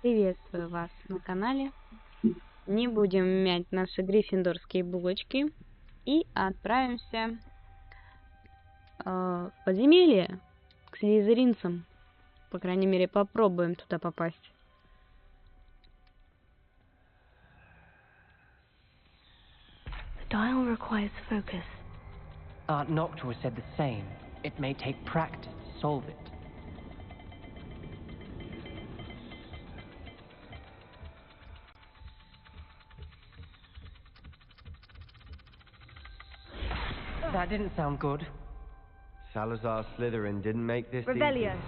Приветствую вас на канале. Не будем мять наши гриффиндорские булочки и отправимся в подземелье к слизеринцам. По крайней мере, попробуем туда попасть. Dial requires focus. Aunt Noctua said the same. It may take practice to solve it. That didn't sound good. Salazar Slizerин didn't make this Revelio. easy.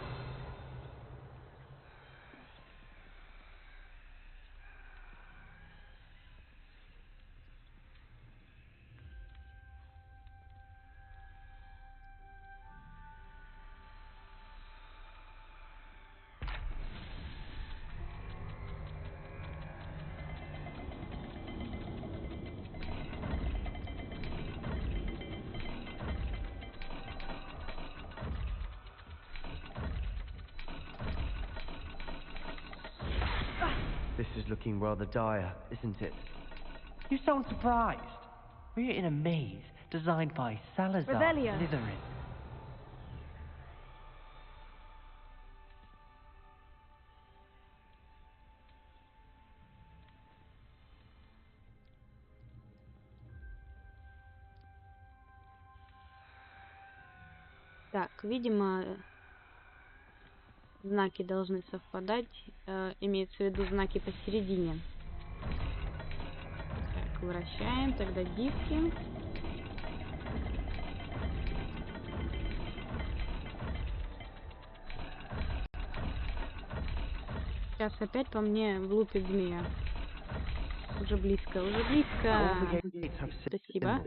This is looking rather dire, isn't it? You sound surprised. We're in a maze designed by Salazar Revelio. Slizerин. Так, видимо, знаки должны совпадать. Имеется в виду знаки посередине. Так, вращаем, тогда диски. Сейчас опять по мне влупит змея. Уже близко, уже близко. Спасибо.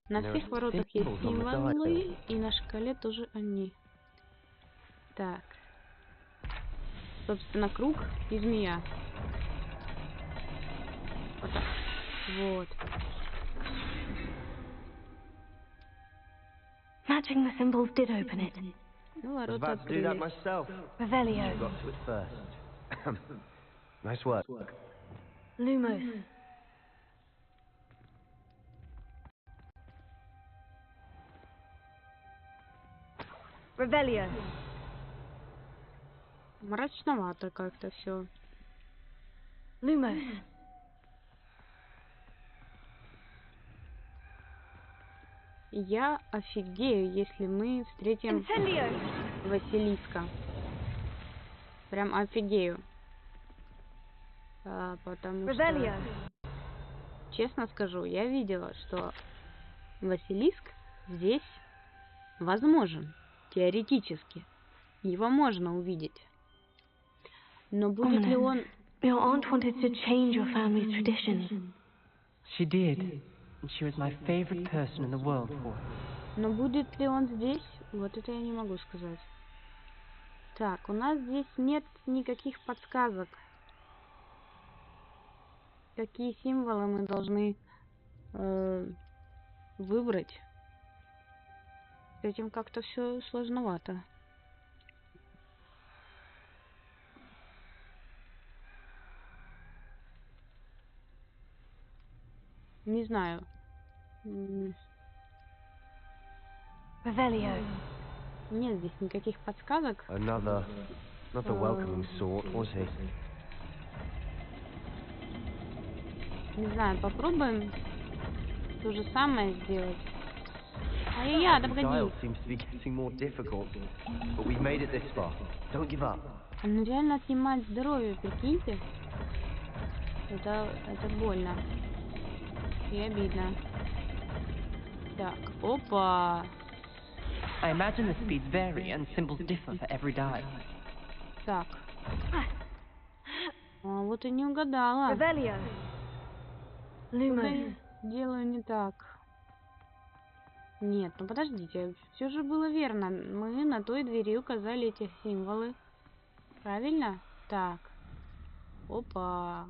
На всех воротах есть символы, и на шкале тоже они. Так. Собственно, круг и змея. Вот так. Вот. Matching the symbols did open it. Ну, I was ворота about to do that открылись. myself. Revelio. Got to it first. Nice work. Lumos. Revelio. Мрачновато как-то все. Lumos. Я офигею, если мы встретим Incendio. Василиска. Прям офигею. Потому Revelio. что, честно скажу, я видела, что Василиск здесь возможен. Теоретически. Его можно увидеть. Но будет ли он... Your aunt wanted to change your family's traditions. She did, and she was my favorite person in the world for it. Но будет ли он здесь? Вот это я не могу сказать. Так, у нас здесь нет никаких подсказок. Какие символы мы должны выбрать? С этим как-то все сложновато. Не знаю. Revelio. Нет здесь никаких подсказок. Another, not the welcoming sort, was he? Не знаю, попробуем то же самое сделать. Ай-яй-яй, да The погоди. dial seems to be getting more difficult, but we've made it this far. Don't give up. Он реально отнимает здоровье, прикиньте. Это больно. И обидно. Так, опа. I imagine the speeds vary and symbols differ for every dial. Так. А вот и не угадала. Revelio. Lumos. Делаю не так. Нет, ну подождите, все же было верно. Мы на той двери указали эти символы. Правильно? Так. Опа.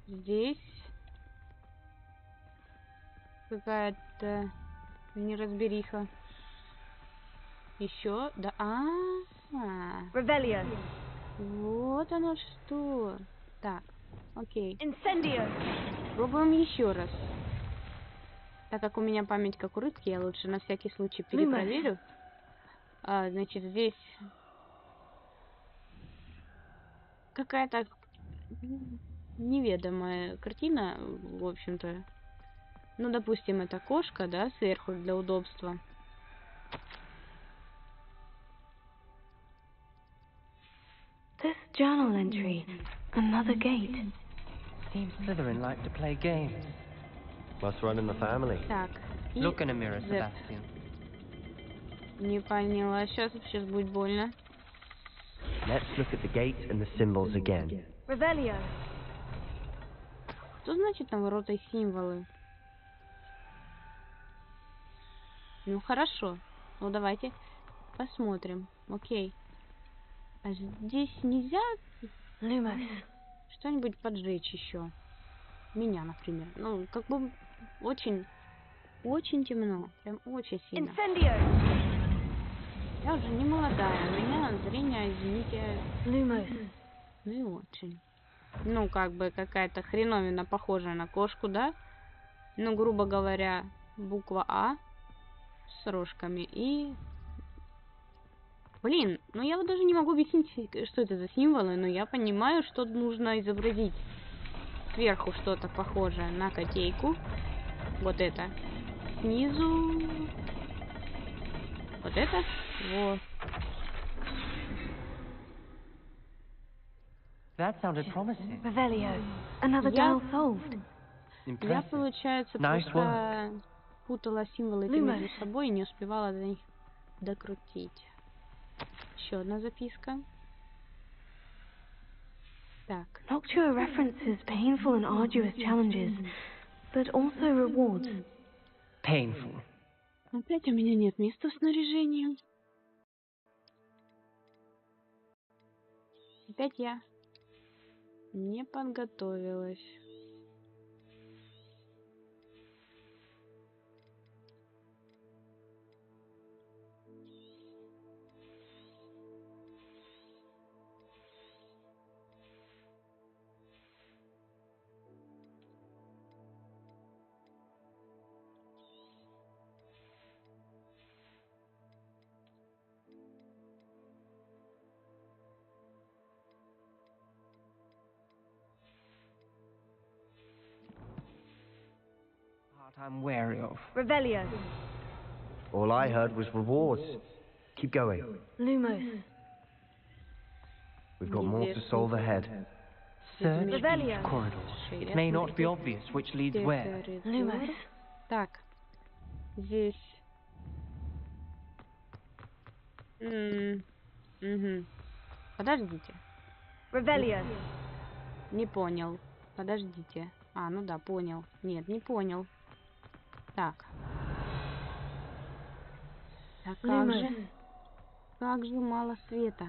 Здесь какая-то неразбериха. Еще? Да. Revelio. Вот оно что. Так, окей. Incendio. Пробуем еще раз. Так как у меня память как у рыбки, я лучше на всякий случай перепроверю. Значит, здесь какая-то неведомая картина, в общем-то. Ну, допустим, это кошка, да, сверху для удобства. This journal entry. Another gate. Seems Slytherin like to play games. Must run in the family. Так. И Look in a mirror, Z. Sebastian. Не поняла. Сейчас будет больно. Let's look at the gate and the symbols again. Revelio. Что значит на воротах символы? Ну, хорошо. Ну, давайте посмотрим. Окей. А здесь нельзя Lumos. что-нибудь поджечь еще? Меня, например. Ну, как бы очень темно. Прям очень сильно. Incendio. Я уже не молодая. У меня зрение, извините, Lumos. ну и очень. Ну, как бы какая-то хреновина, похожая на кошку, да? Ну, грубо говоря, буква А с рожками и... Блин, ну я вот даже не могу объяснить, что это за символы, но я понимаю, что нужно изобразить. Сверху что-то похожее на котейку. Вот это. Снизу... Вот это. Вот. That sounded promising. Revelio. Another dial solved. Я, Impressive. получается, Nice просто путала символы между собой и не успевала до них докрутить. Еще одна записка. Так. Noctua references painful and arduous challenges, but also rewards. Painful. Опять у меня нет места в снаряжении. Опять я не подготовилась. Part I'm wary of. Revelio. All I heard was rewards. Keep going. Lumos. We've got more to solve ahead. Search Revelio. each corridor. It may not be obvious which leads where. Lumos. Так. Здесь. Угу. Подождите. Revelio. Не понял. Подождите. А, ну да, понял. Нет, не понял. Так. Так как же? Как же мало света.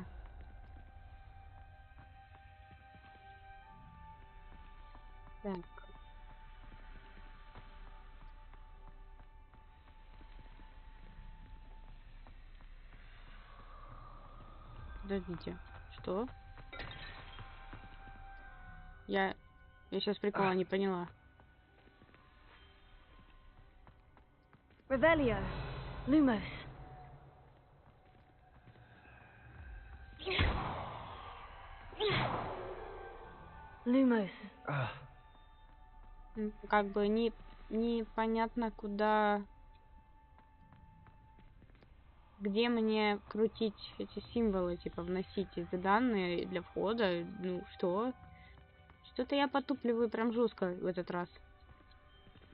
Так. Подождите. Что? Я сейчас прикола не поняла. Revelio. Lumos. Lumos. Как бы непонятно куда... Где мне крутить эти символы, типа вносить эти данные для входа? Ну, что? Что-то я потупливаю прям жестко в этот раз.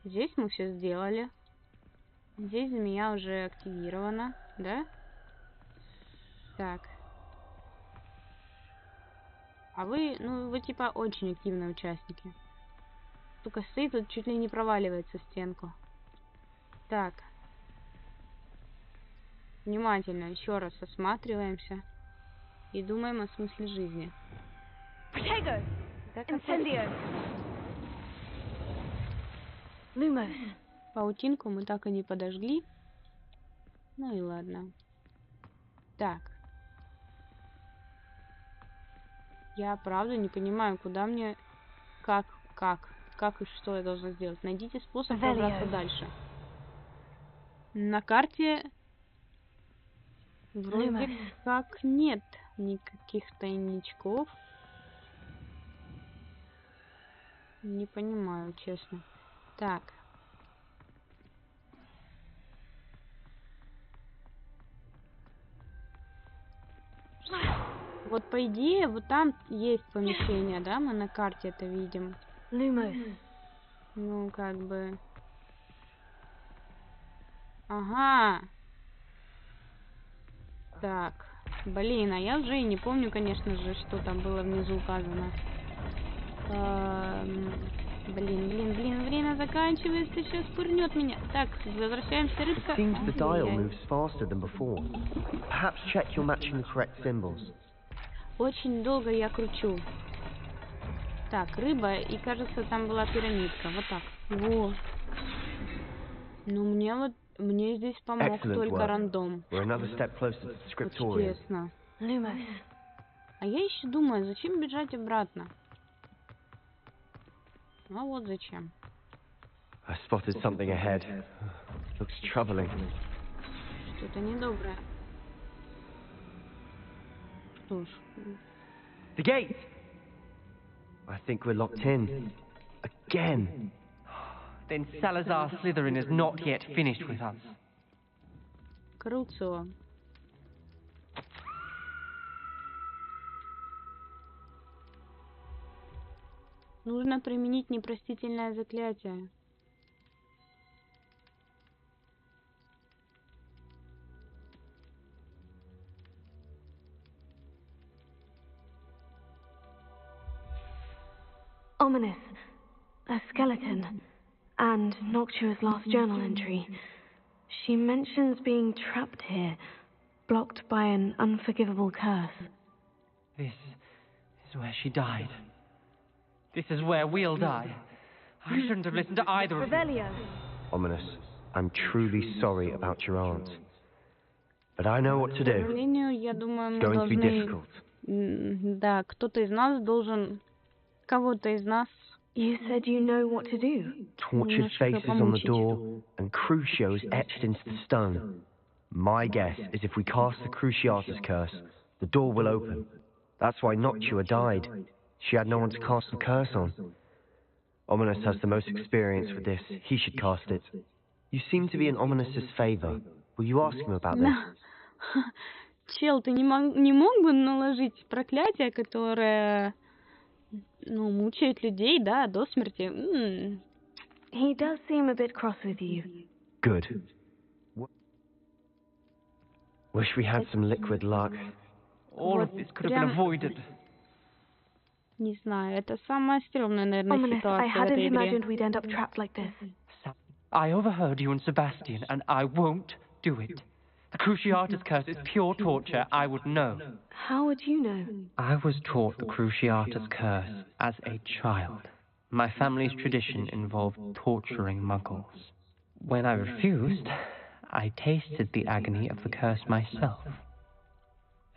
Здесь мы все сделали. Здесь змея уже активирована, да? Так. А вы, ну, вы типа очень активные участники. Только стоит тут, чуть ли не проваливается в стенку. Так. Внимательно еще раз осматриваемся и думаем о смысле жизни. Protego. Так, Incendio. Lumos. паутинку мы так и не подожгли. Ну и ладно. Так. Я правда не понимаю, куда мне... Как и что я должна сделать? Найдите способ пробраться дальше. На карте вроде как нет никаких тайничков. Не понимаю, честно. Так. Вот по идее, вот там есть помещение, да? Мы на карте это видим. Ну, как бы... Ага. Так. Блин, а я уже и не помню, конечно же, что там было внизу указано. Блин, время заканчивается, сейчас пырнет меня. Так, возвращаемся, рыбка. It seems the dial moves faster than before. Perhaps check you're matching the correct symbols. Очень долго я кручу. Так, рыба, и кажется, там была пирамидка. Вот так. Во. Ну, мне здесь помог только рандом. Вот честно. А я еще думаю, зачем бежать обратно? А вот зачем. I spotted something ahead. Looks troubling. Что-то недоброе. Что ж. The gate! I think we're locked in. Again. Then Salazar Slizerин is not yet finished with us. Круто. Нужно применить непростительное заклятие. Ominous. A skeleton. And Noctua's last journal entry. She mentions being trapped here, blocked by an unforgivable curse. This is where she died. This is where we'll die. I shouldn't have listened to either of you. Ominous, I'm truly sorry about your aunt. But I know what to do. К сожалению, я думаю, мы It's going to be должны... difficult. Да, кто-то из нас должен... Кого-то из нас... You said you know what to do. Tortured faces on the door and crucios etched into the stone. My guess is if we cast the Cruciatus curse, the door will open. That's why Noctua died. She had no one to cast the curse on. Ominous has the most experience with this. He should cast it. You seem to be in Ominous's favor. Will you ask him about this? Чел, ты не мог бы наложить проклятие, которое... Ну, мучает людей, да, до смерти. He does seem a bit cross with you. Good. Wish we had some liquid luck. All of this could have been avoided. Не знаю, это самая стрёмная, наверное, Ominous, I ситуация в hadn't этой игре. imagined we'd end up trapped like this. I overheard you and Sebastian, and I won't do it. The Cruciatus curse is pure torture, I would know. How would you know? I was taught the Cruciatus curse as a child. My family's tradition involved torturing muggles. When I refused, I tasted the agony of the curse myself.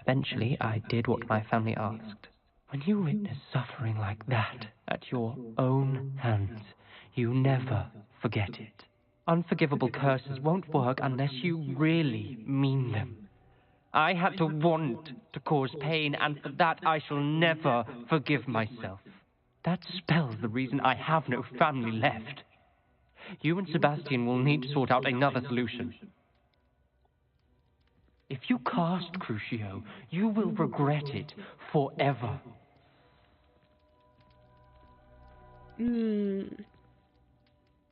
Eventually, I did what my family asked. When you witness suffering like that at your own hands, you never forget it. Unforgivable curses won't work unless you really mean them. I had to want to cause pain, and for that I shall never forgive myself. That spells the reason I have no family left. You and Sebastian will need to sort out another solution. If you cast Crucio, you will regret it forever.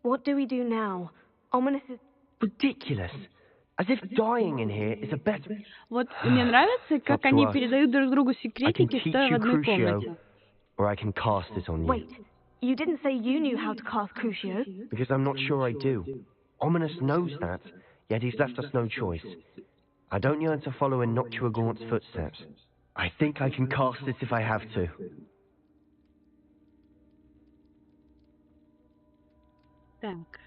What do we do now? Ominous is... Ridiculous. As if dying in here is a better... Вот мне нравится, как они передают друг другу секретики, стоя в одной комнате. Or I can cast it on you. Wait, you didn't say you knew how to cast Crucio? Because I'm not sure I do. Ominous knows that, yet he's left us no choice. I don't yearn to follow in Noctua Gaunt's footsteps. I think I can cast it if I have to. Так.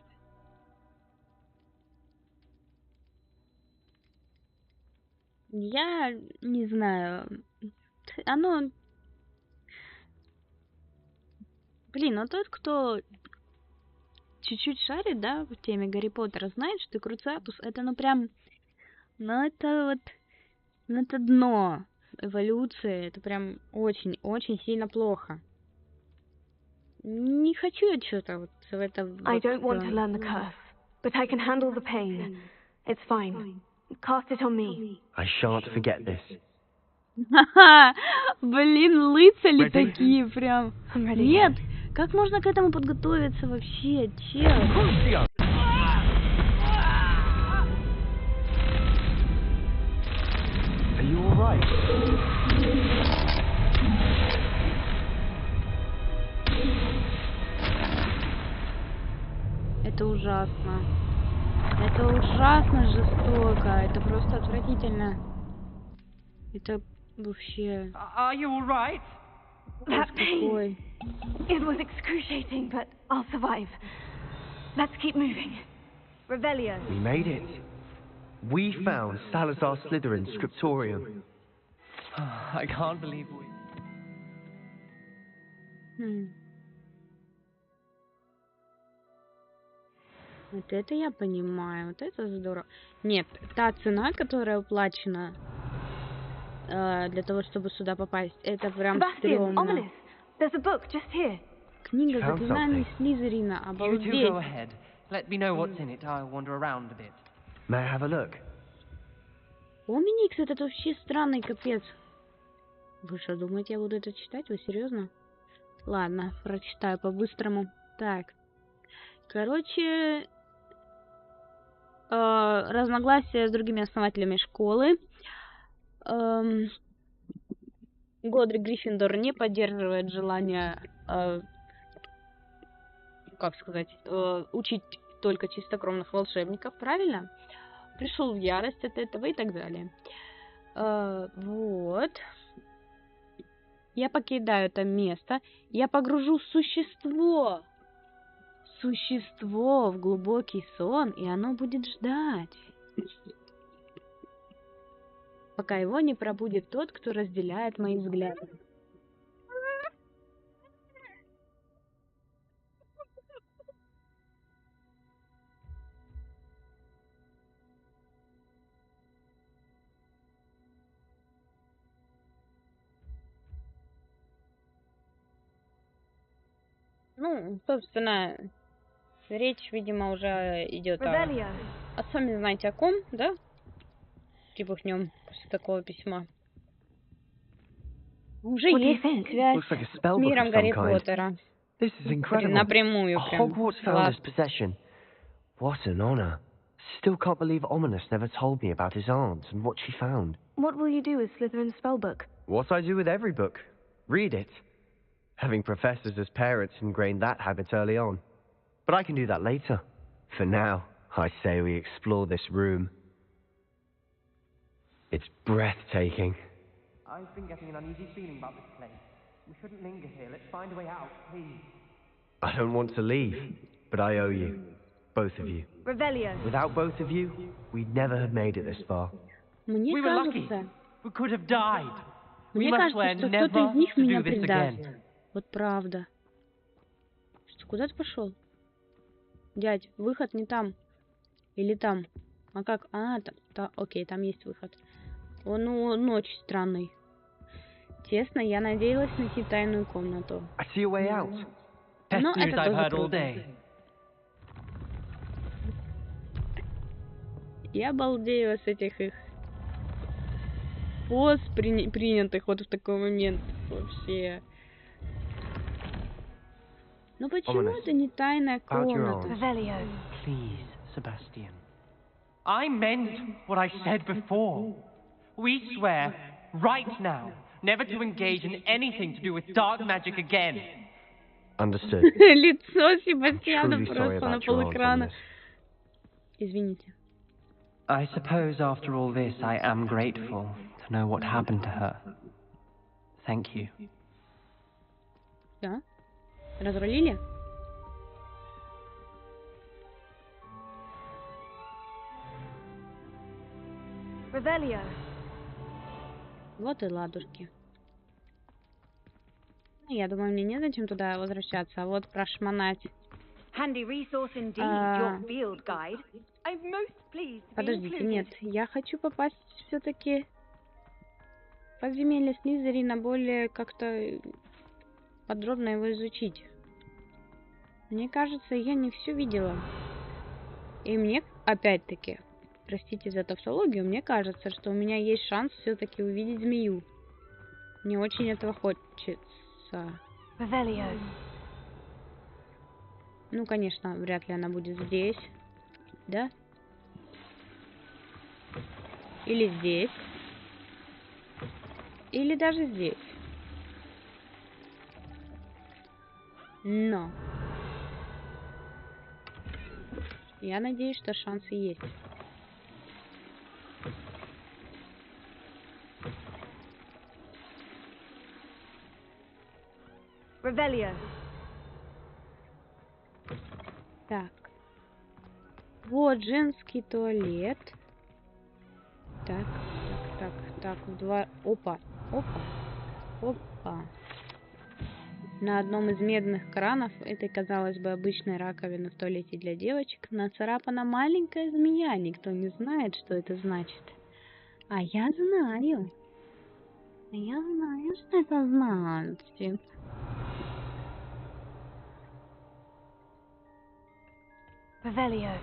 Я не знаю. Оно Блин, ну тот, кто чуть-чуть шарит, да, в теме Гарри Поттера, знает, что Круциатус это, ну прям, ну это вот, ну это дно эволюции, это прям очень-очень сильно плохо. Не хочу я что-то вот в это... I don't want to learn the curse, but I can handle the pain. It's fine. Cast it on me. I shan't forget this. Ха-ха! Блин, лыцали такие прям. Нет, как можно к этому подготовиться вообще, чел? Are you alright? Это ужасно. Это ужасно жестоко. Это просто отвратительно. Это вообще... Are you alright? That Какой? pain. It was excruciating, but I'll survive. Let's keep moving. Revelio. We made it. We found Salazar Slytherin's scriptorium. I can't believe we... Вот это я понимаю, вот это здорово. Нет, та цена, которая уплачена для того, чтобы сюда попасть, это прям стрёмно. There's a book just here. Книга заклинаний Слизерина, You two обалдеть. go ahead. Let me know what's in it. I'll wander around a bit. May I have a look? Оминикс, это вообще странный капец. Вы что, думаете, я буду это читать? Вы серьезно? Ладно, прочитаю по-быстрому. Так. Короче, разногласия с другими основателями школы. Годрик Гриффиндор не поддерживает желание, как сказать, учить только чистокровных волшебников, правильно? Пришел в ярость от этого и так далее. Вот. Я покидаю это место. Я погружу существо в глубокий сон, и оно будет ждать, пока его не пробудит тот, кто разделяет мои взгляды. Ну, собственно, речь, видимо, уже идет о сами знаете о ком, да? Прибухнем после такого письма. Уже есть связь с миром Гарри Поттера. This is incredible. Напрямую A прям. Hogwarts founder's possession. What an honor. Still can't believe Ominous never told me about his aunt and what she found. What will you do with Slytherin's spellbook? What I do with every book. Read it. Having professors as parents ingrained that habit early on. But I can do that later. For now, I say we explore this room. It's breathtaking. I've been getting an uneasy feeling about this place. We shouldn't linger here. Let's find a way out, please. I don't want to leave, but I owe you. Both of you. Revelio. Without both of you, we'd never have made it this far. Мне We were lucky. кажется, We could have died. We мне must swear кажется, что кто-то never из них to меня do this предаст. again. Вот правда. Что, куда ты пошел? Дядь, выход не там. Или там? А как? А, там, окей, там есть выход. Он очень странный. Честно, я надеялась найти тайную комнату. I see a way out. Best Ну, news это I've тоже heard all круто. day. Я балдею с этих их поз, принятых вот в такой момент. Вообще. Ну почему это не тайная комната? Revelio. Please, Sebastian. I meant what I said before. We swear, right now, never to engage in anything to do with dark magic again. Understood. Лицо Себастьяна Truly sorry просто на about your aunt, полэкрана. Ominous. Извините. I suppose after all this I am grateful to know what happened to her. Thank you. Да? Разрулили? Revelio. Вот и ладушки. Я думаю, мне незачем туда возвращаться, а вот прошмонать. Подождите, нет, я хочу попасть все-таки в подземелье Слизерина, более как-то подробно его изучить. Мне кажется, я не все видела. И мне, опять-таки, простите за тавтологию, мне кажется, что у меня есть шанс все-таки увидеть змею. Мне очень этого хочется. Ну, конечно, вряд ли она будет здесь. Да? Или здесь. Или даже здесь. Но я надеюсь, что шансы есть. Так. Вот женский туалет. Так. Опа. На одном из медных кранов этой, казалось бы, обычной раковины в туалете для девочек нацарапана маленькая змея. Никто не знает, что это значит. А я знаю. Что это значит. Ревелио.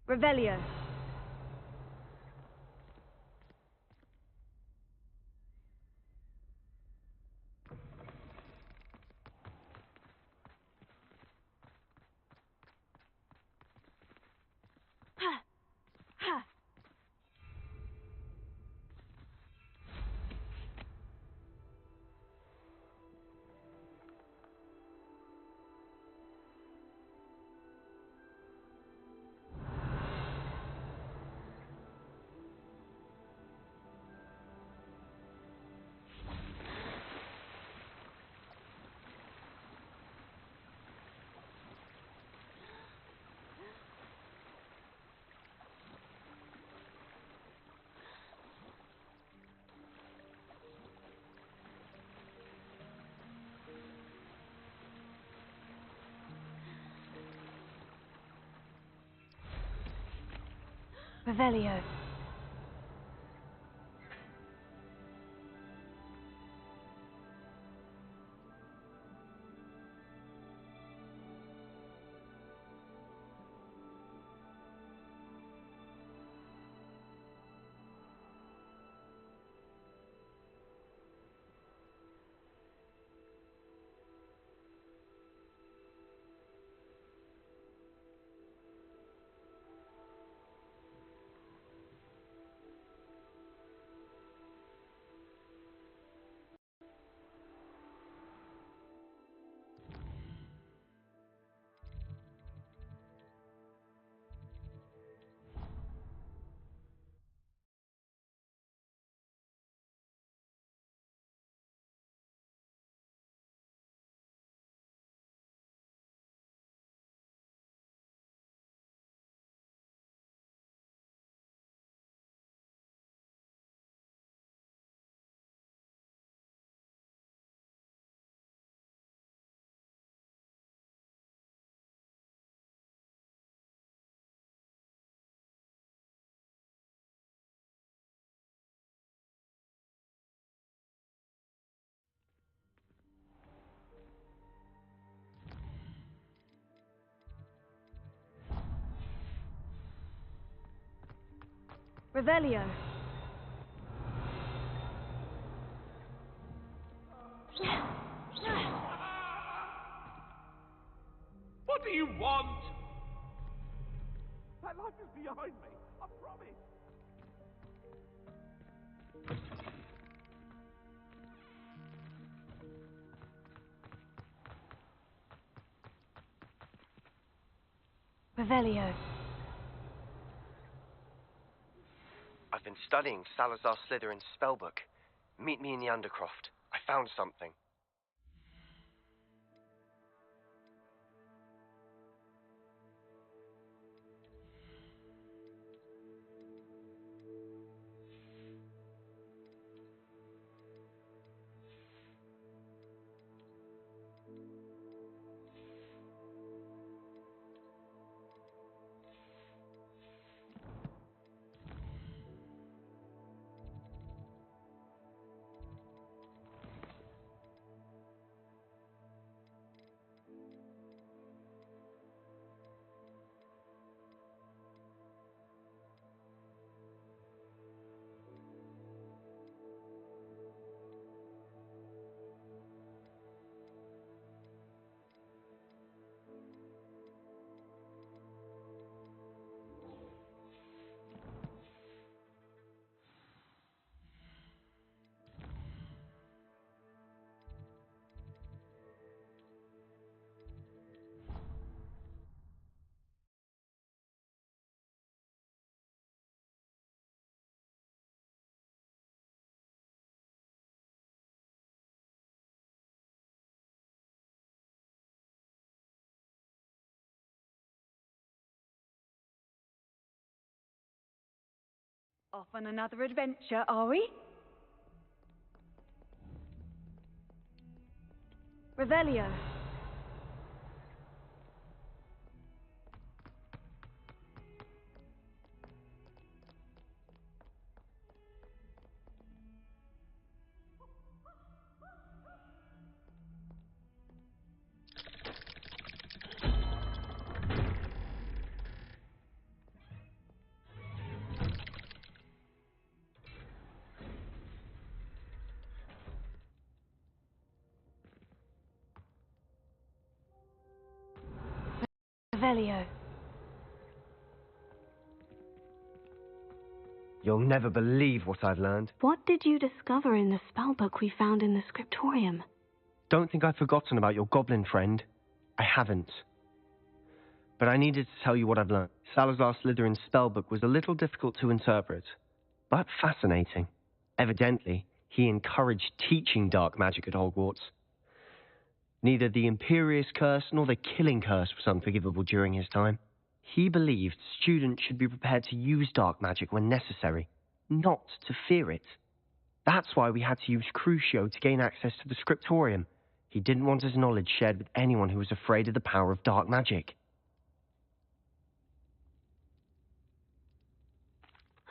Ревелио. Revelio. What do you want? That light is behind me, I promise. Revelio. I've been studying Salazar Slytherin's spellbook. Meet me in the Undercroft. I found something. Off on another adventure, are we? Revelio. Revelio. You'll never believe what I've learned. What did you discover in the spellbook we found in the scriptorium? Don't think I've forgotten about your goblin friend. I haven't. But I needed to tell you what I've learned. Salazar Slytherin's spellbook was a little difficult to interpret, but fascinating. Evidently, he encouraged teaching dark magic at Hogwarts. Neither the Imperious Curse nor the Killing Curse was unforgivable during his time. He believed students should be prepared to use dark magic when necessary, not to fear it. That's why we had to use Crucio to gain access to the scriptorium. He didn't want his knowledge shared with anyone who was afraid of the power of dark magic.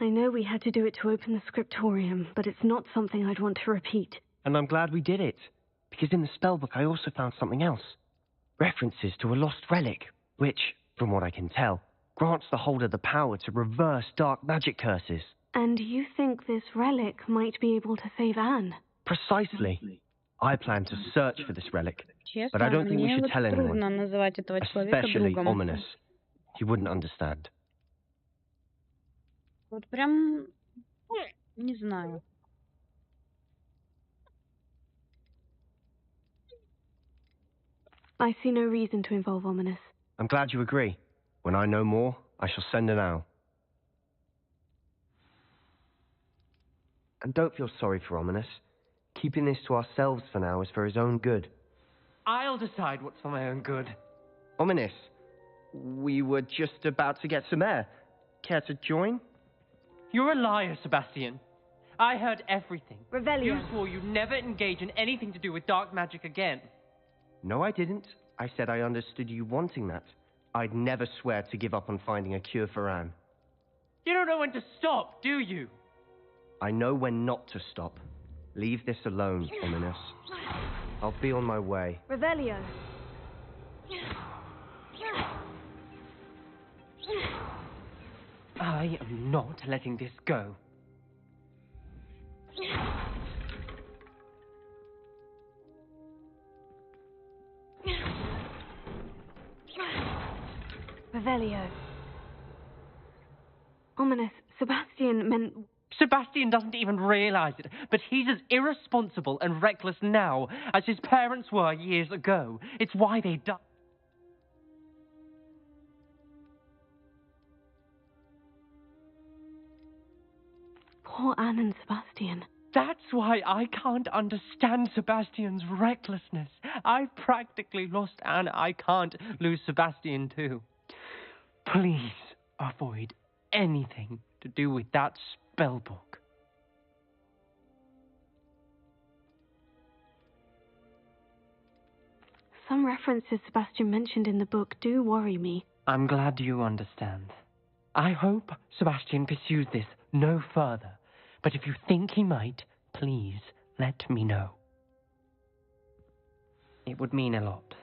I know we had to do it to open the scriptorium, but it's not something I'd want to repeat. And I'm glad we did it, because in the spellbook I also found something else. References to a lost relic, which, from what I can tell, grants the holder the power to reverse dark magic curses. And you think this relic might be able to save Anne? Precisely. I plan to search for this relic, Честно, but I don't think we мне should вот tell anyone, трудно называть этого человека especially другом. Ominous. He wouldn't understand. Вот прям не знаю. I see no reason to involve Ominous. I'm glad you agree. When I know more, I shall send an owl. And don't feel sorry for Ominous. Keeping this to ourselves for now is for his own good. I'll decide what's for my own good. Ominous, we were just about to get some air. Care to join? You're a liar, Sebastian. I heard everything. Revelio. You swore you'd never engage in anything to do with dark magic again. No, I didn't. I said I understood you wanting that. I'd never swear to give up on finding a cure for Anne. You don't know when to stop, do you? I know when not to stop. Leave this alone, Ominous. I'll be on my way. Revelio. I am not letting this go. Revelio. Ominous. Sebastian meant... Sebastian doesn't even realize it, but he's as irresponsible and reckless now as his parents were years ago. It's why they died. Poor Anne and Sebastian. That's why I can't understand Sebastian's recklessness. I've practically lost Anne. I can't lose Sebastian too. Please avoid anything to do with that spell book. Some references Sebastian mentioned in the book do worry me. I'm glad you understand. I hope Sebastian pursues this no further, but if you think he might, please let me know. It would mean a lot.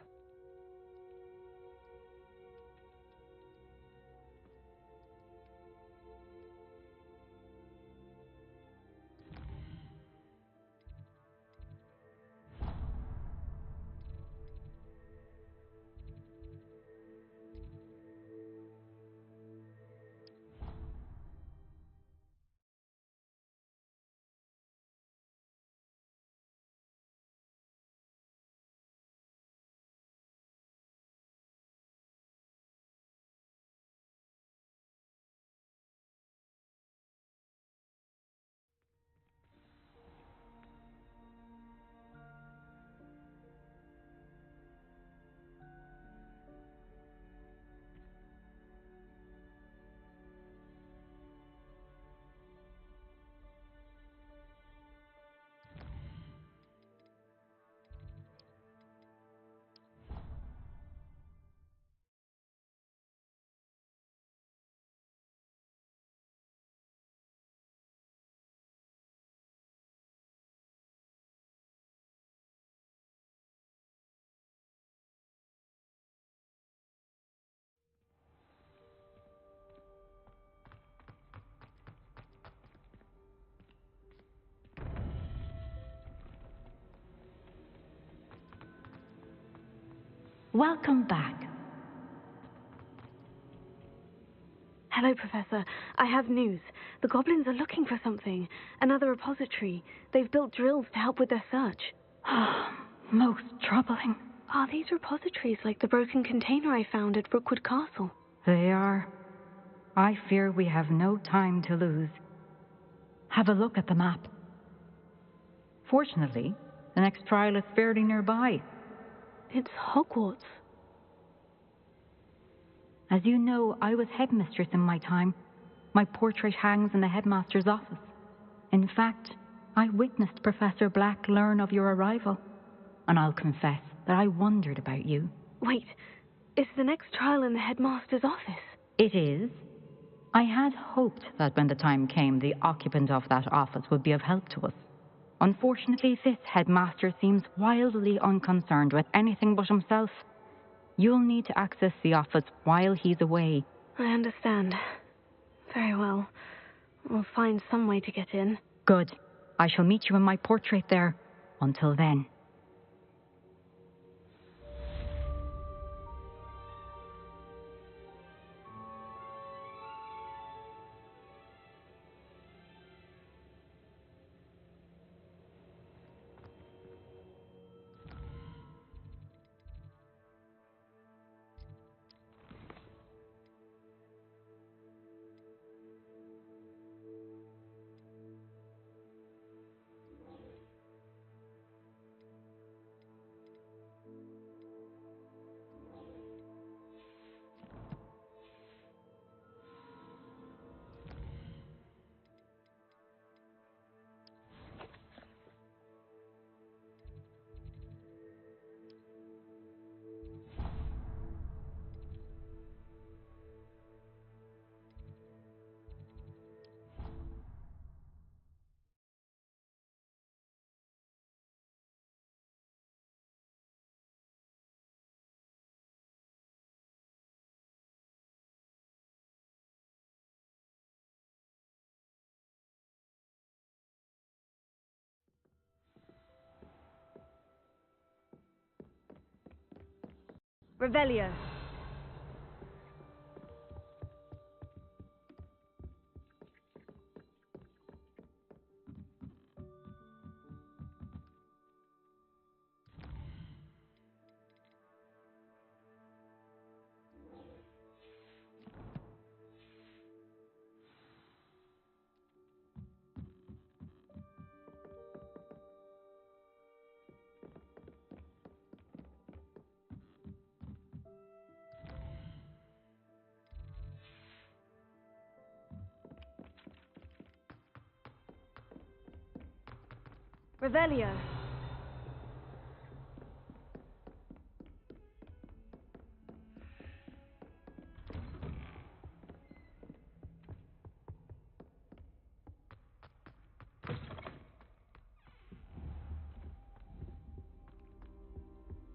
Welcome back. Hello, Professor. I have news. The goblins are looking for something. Another repository. They've built drills to help with their search. Most troubling. Are these repositories like the broken container I found at Rookwood Castle? They are. I fear we have no time to lose. Have a look at the map. Fortunately, the next trial is fairly nearby. It's Hogwarts. As you know, I was headmistress in my time. My portrait hangs in the headmaster's office. In fact, I witnessed Professor Black learn of your arrival. And I'll confess that I wondered about you. Wait, is the next trial in the headmaster's office? It is. I had hoped that when the time came, the occupant of that office would be of help to us. Unfortunately, this headmaster seems wildly unconcerned with anything but himself. You'll need to access the office while he's away. I understand. Very well. We'll find some way to get in. Good. I shall meet you in my portrait there. Until then. Revelio. Revelio.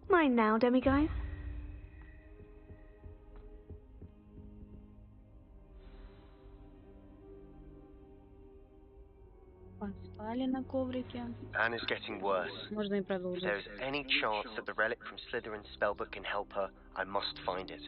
Mine now, demiguise. Поспали на коврике. Anna's getting worse. Можно и If продолжить. there is any chance that the relic from Slytherin's spellbook can help her, I must find it.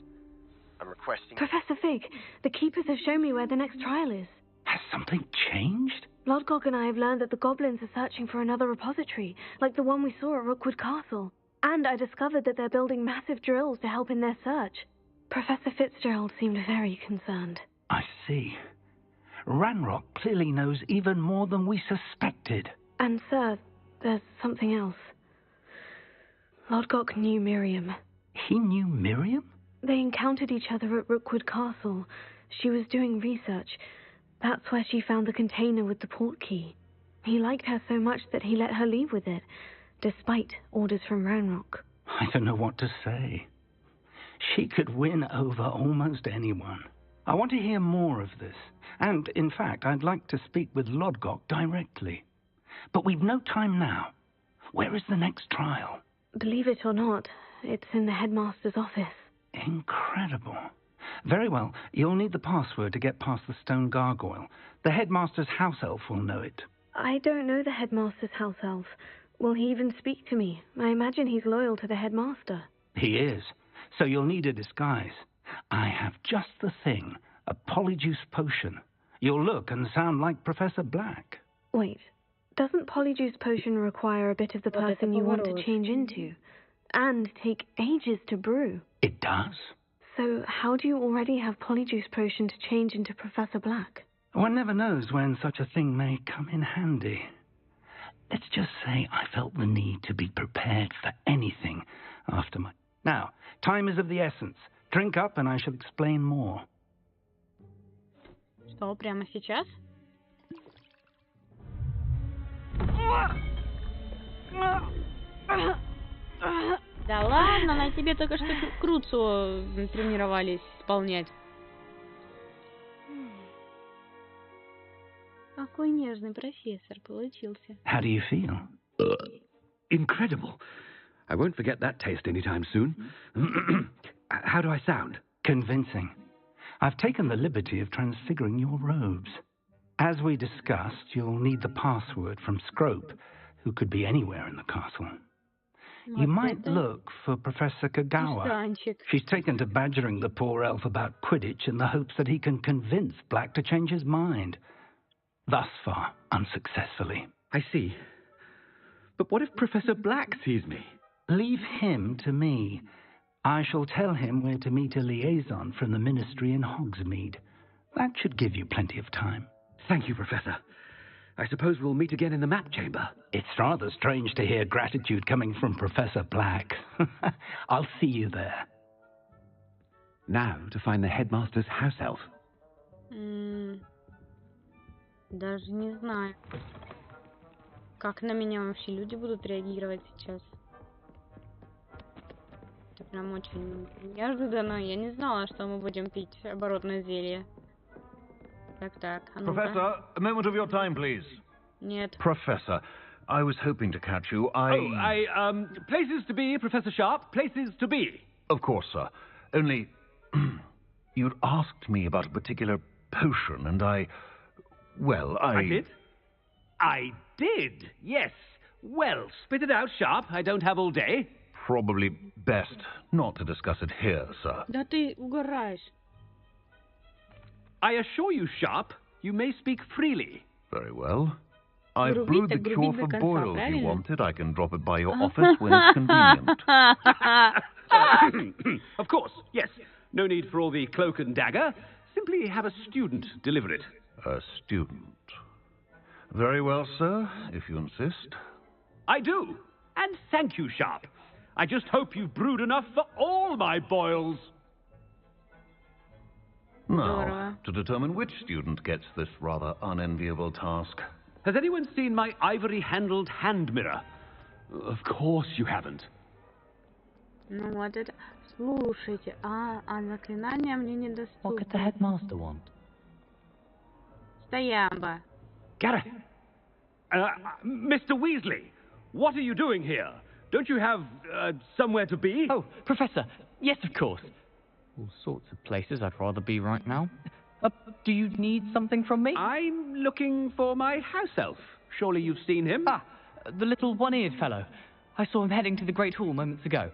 I'm requesting... Professor Fig, the Keepers have shown me where the next trial is. Has something changed? Lodgok and I have learned that the goblins are searching for another repository, like the one we saw at Rookwood Castle. And I discovered that they're building massive drills to help in their search. Professor Fitzgerald seemed very concerned. I see. Ranrock clearly knows even more than we suspected. And, sir, there's something else. Lodgok knew Miriam. He knew Miriam? They encountered each other at Rookwood Castle. She was doing research. That's where she found the container with the port key. He liked her so much that he let her leave with it, despite orders from Ranrock. I don't know what to say. She could win over almost anyone. I want to hear more of this. And, in fact, I'd like to speak with Lodgok directly. But we've no time now. Where is the next trial? Believe it or not, it's in the headmaster's office. Incredible. Very well. You'll need the password to get past the stone gargoyle. The headmaster's house elf will know it. I don't know the headmaster's house elf. Will he even speak to me? I imagine he's loyal to the headmaster. He is. So you'll need a disguise. I have just the thing. A polyjuice potion. You'll look and sound like Professor Black. Wait. Doesn't polyjuice potion require a bit of the person you want to change into? And take ages to brew? It does. So how do you already have polyjuice potion to change into Professor Black? One never knows when such a thing may come in handy. Let's just say I felt the need to be prepared for anything after my... Now, time is of the essence. Drink up and I shall explain more. Что, прямо сейчас? Да ладно, на тебе только что Круцу тренировались исполнять. Какой нежный профессор получился. How do you feel? Incredible. I won't forget that taste anytime soon. How do I sound? Convincing. I've taken the liberty of transfiguring your robes. As we discussed, you'll need the password from Scrope, who could be anywhere in the castle. You might look for Professor Kagawa. She's taken to badgering the poor elf about Quidditch in the hopes that he can convince Black to change his mind. Thus far, unsuccessfully. I see. But what if Professor Black sees me? Leave him to me. I shall tell him where to meet a liaison from the Ministry in Hogsmeade. That should give you plenty of time. Thank you, Professor. I suppose we'll meet again in the map chamber. It's rather strange to hear gratitude coming from Professor Black. I'll see you there. Now to find the headmaster's house elf. Даже не знаю, как на меня вообще люди будут реагировать сейчас. Это прям очень неожиданно. Я не знала, что мы будем пить оборотное зелье. Так, а ну-ка. Professor, a moment of your time, please. Нет. Professor, I was hoping to catch you. Places to be, Professor Sharp, places to be. Of course, sir. Only, you'd asked me about a particular potion, and I did? I did, yes. Well, spit it out, Sharp. I don't have all day. probably best not to discuss it here, sir. Да ты угораешь. I assure you, Sharp, you may speak freely. Very well. I've Грубить brewed the так cure грубить for до конца, boils you правильно? wanted. I can drop it by your office when it's convenient. Of course, yes. No need for all the cloak and dagger. Simply have a student deliver it. A student. Very well, sir, if you insist. I do. And thank you, Sharp. I just hope you've brewed enough for all my boils. Now, to determine which student gets this rather unenviable task. Has anyone seen my ivory-handled hand mirror? Of course you haven't. Ну вот это... Слушайте, а заклинание мне недоступно. What could the headmaster want? Стоямба. Gareth! Mr. Weasley, what are you doing here? Don't you have somewhere to be? Oh, Professor, yes, of course. All sorts of places I'd rather be right now. Do you need something from me? I'm looking for my house elf. Surely you've seen him? Ah, the little one-eared fellow. I saw him heading to the Great Hall moments ago,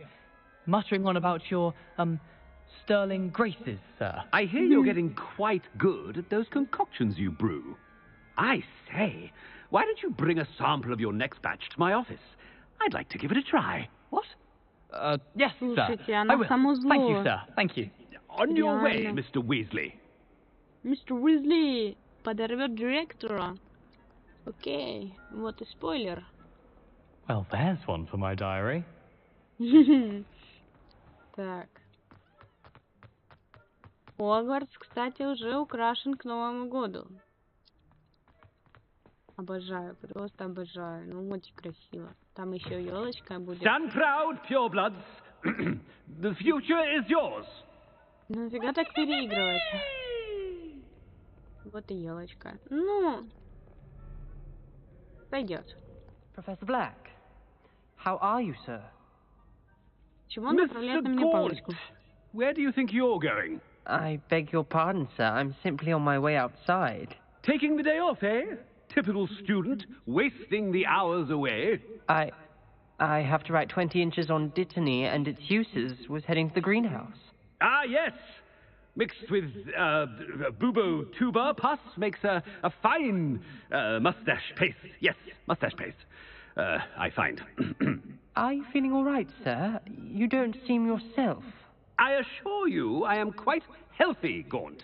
muttering on about your, sterling graces, sir. I hear you're getting quite good at those concoctions you brew. I say, why don't you bring a sample of your next batch to my office? I'd like to give it a try. What? Yes, Слушайте, sir. она I will. само зло. Thank you, sir. Thank you. On your way, Реально. Mr. Weasley. Мистер Уизли подорвет директора. Окей, вот и спойлер. Well, there's one for my diary. Так. Хогвартс, кстати, уже украшен к Новому году. Обожаю, просто обожаю. Ну, очень красиво. Там еще елочка будет. Stand proud, purebloods. The future is yours. Ну, нафига так переигрывать? Вот и елочка. Ну, пойдет. Professor Black, how are you, sir? Чего он направляет на меня палочку? Where do you think you're going? I beg your pardon, sir. I'm simply on my way outside. Taking the day off, eh? Typical student, wasting the hours away. I have to write 20 inches on Dittany and its uses. Was heading to the greenhouse. Ah, yes. Mixed with bubo tuber pus makes a fine mustache paste. Yes, mustache paste. I find. Are you feeling all right, sir? You don't seem yourself. I assure you I am quite healthy, Gaunt.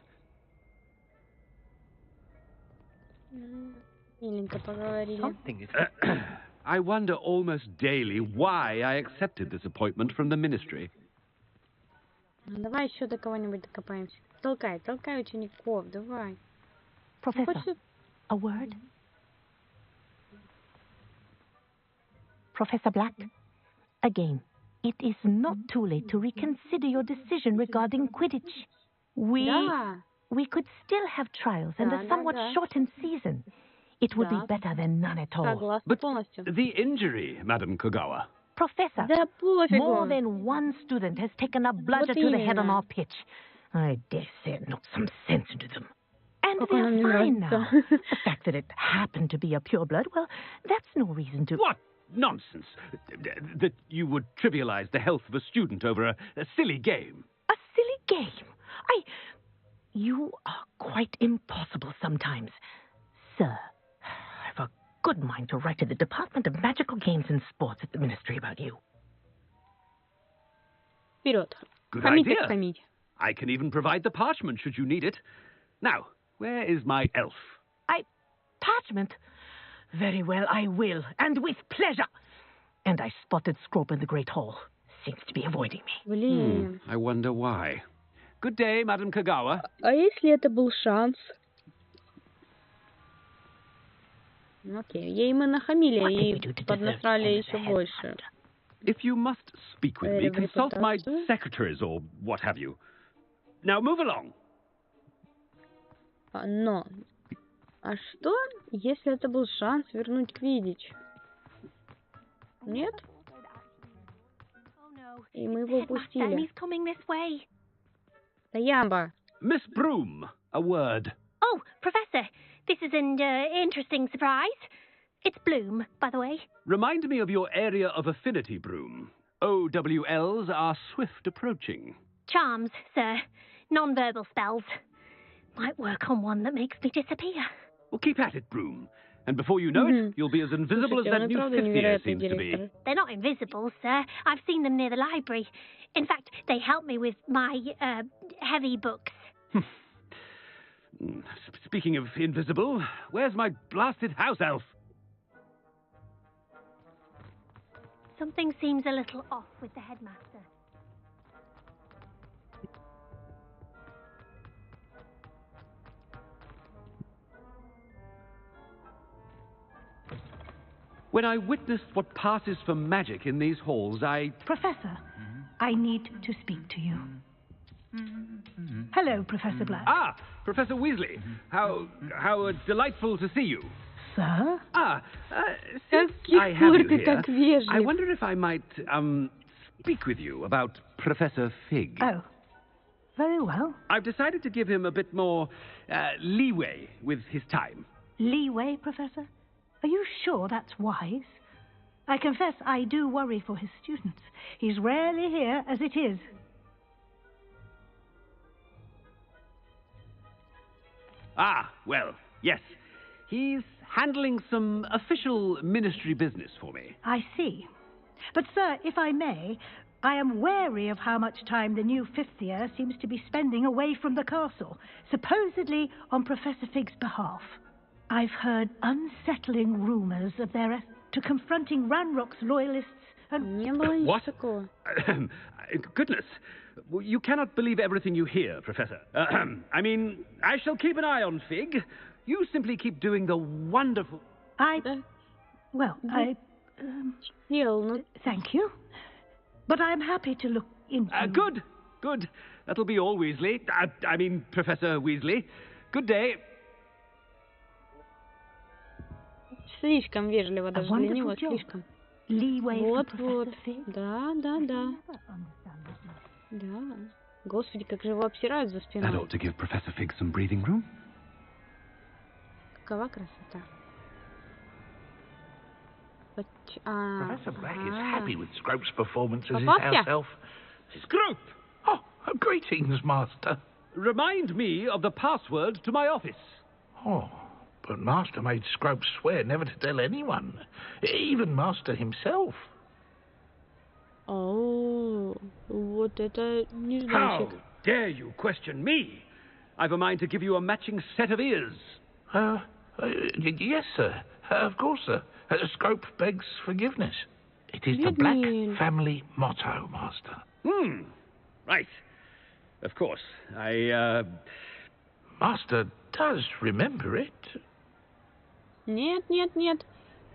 Миленько поговорили. Something is... I wonder almost daily why I accepted this appointment from the ministry. Ну, давай еще до кого-нибудь докопаемся. Толкай учеников, давай. Professor, a word? Professor Black, again, it is not too late to reconsider your decision regarding Quidditch. We could still have trials and a somewhat shortened season. It would be better than none at all. Согласна But полностью. the injury, Madam Kogawa. Professor, Да пофигу. more than one student has taken a bludger to the head on our pitch. I dare say it knocked some sense into them. And Как она мне they're fine now. нравится. The fact that it happened to be a pureblood, well, that's no reason to... What nonsense! That you would trivialize the health of a student over a silly game. A silly game? You are quite impossible sometimes. Sir, I've a good mind to write to the Department of Magical Games and Sports at the Ministry about you. Вперед. Good Хамить idea. так хамить. I can even provide the parchment should you need it. Now, where is my elf? Parchment? Very well, I will, and with pleasure. And I spotted Scrope in the Great Hall. Seems to be avoiding me. Блин. I wonder why. Good day, Madam Kogawa. А если это был шанс? Ну, окей, ей мы нахамили, What did ей we do to поднасрали deserve еще the больше. If you must speak with me, consult my Репутацию. secretaries or what have you. Now move along. Но, а что, если это был шанс вернуть Квиддич? Нет? И мы его упустили. He's coming this way. Стоямба. Miss Broom, a word. Oh, Professor, this is an interesting surprise. It's Bloom, by the way. Remind me of your area of affinity, Broom. Oh, WWLs are swift approaching. Charms, sir. Non-verbal spells. Might work on one that makes me disappear. Well, keep at it, Broom. And before you know it, you'll be as invisible as that new fifth year seems to be. They're not invisible, sir. I've seen them near the library. In fact, they help me with my, heavy books. Speaking of invisible, where's my blasted house elf? Something seems a little off with the headmaster. When I witnessed what passes for magic in these halls, Professor, I need to speak to you. Hello, Professor Black. Ah, Professor Weasley. How delightful to see you. Sir? Since I have you here, I wonder if I might, speak with you about Professor Fig. Oh, very well. I've decided to give him a bit more, leeway with his time. Leeway, Professor? Are you sure that's wise? I confess I do worry for his students. He's rarely here as it is. Ah, well, yes. He's handling some official ministry business for me. I see. But, sir, if I may, I am wary of how much time the new fifth year seems to be spending away from the castle, supposedly on Professor Fig's behalf. I've heard unsettling rumors of their to confronting Ranrock's loyalists and... What? Goodness. You cannot believe everything you hear, Professor. I mean, I shall keep an eye on Fig. You simply keep doing the wonderful... Thank you. But I'm happy to look into... Good. That'll be all, Weasley. I mean, Professor Weasley. Good day. Слишком вежливо даже для него, слишком. Вот. Да. Да. Господи, как же его обсирают за спиной. That ought to give Professor Fig some breathing room. Какова красота. Professor Black is happy with Scrope's performance as his house elf. Scrope! Oh, greetings, Master. Remind me of the password to my office. Oh, but Master made Scrope swear never to tell anyone, even Master himself. Oh, вот это нежданчик. How dare you question me? I've a mind to give you a matching set of ears. Yes, sir. Of course, sir. Scrope begs forgiveness. It is the Black family motto, Master. Right. Of course. Master does remember it. Нет.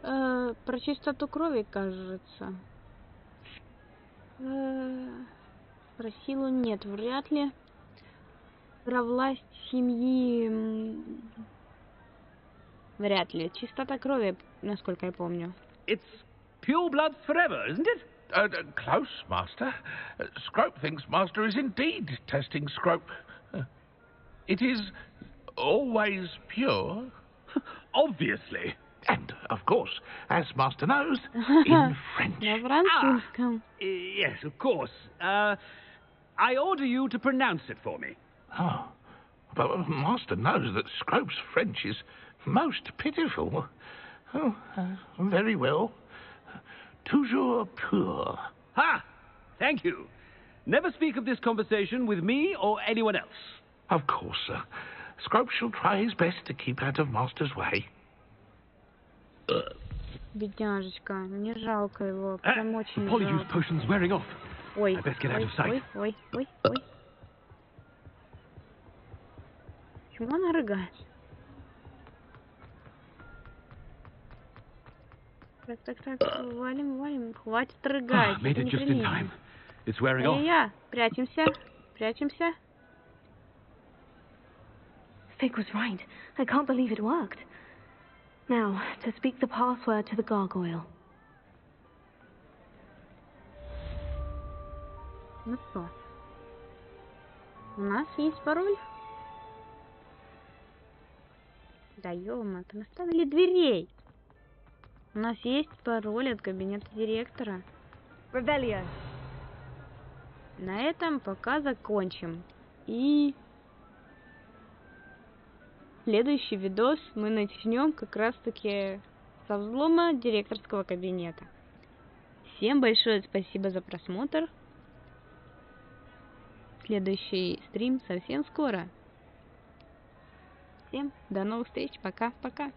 Про чистоту крови, кажется. Про силу нет, вряд ли. Про власть семьи... Вряд ли. Чистота крови, насколько я помню. It's pure blood forever, isn't it? Close, Master. Scrope thinks Master is indeed testing Scrope. It is always pure. Obviously. And, of course, as Master knows, in French. На французском. Yes, of course. I order you to pronounce it for me. Oh, but Master knows that Scrope's French is most pitiful. Oh, very well. Toujours pur. Ha! Thank you. Never speak of this conversation with me or anyone else. Of course, sir. Scrope shall try his best to keep out of Master's way. Бедняжечка, мне жалко его, прям очень жалко. Polyjuice potion's wearing off. Ой, I best get out of sight. Ой. Почему она рыгает? Так, валим. Хватит рыгать. Made it just in time. It's wearing off. Прячемся. Fig was right. I can't believe it worked. Now, to speak the password to the gargoyle. Ну что? У нас есть пароль? Да ё-моё, наставили дверей. У нас есть пароль от кабинета директора. Revelio. на этом пока закончим. И следующий видос мы начнем как раз-таки со взлома директорского кабинета. Всем большое спасибо за просмотр. Следующий стрим совсем скоро. Всем до новых встреч. Пока-пока.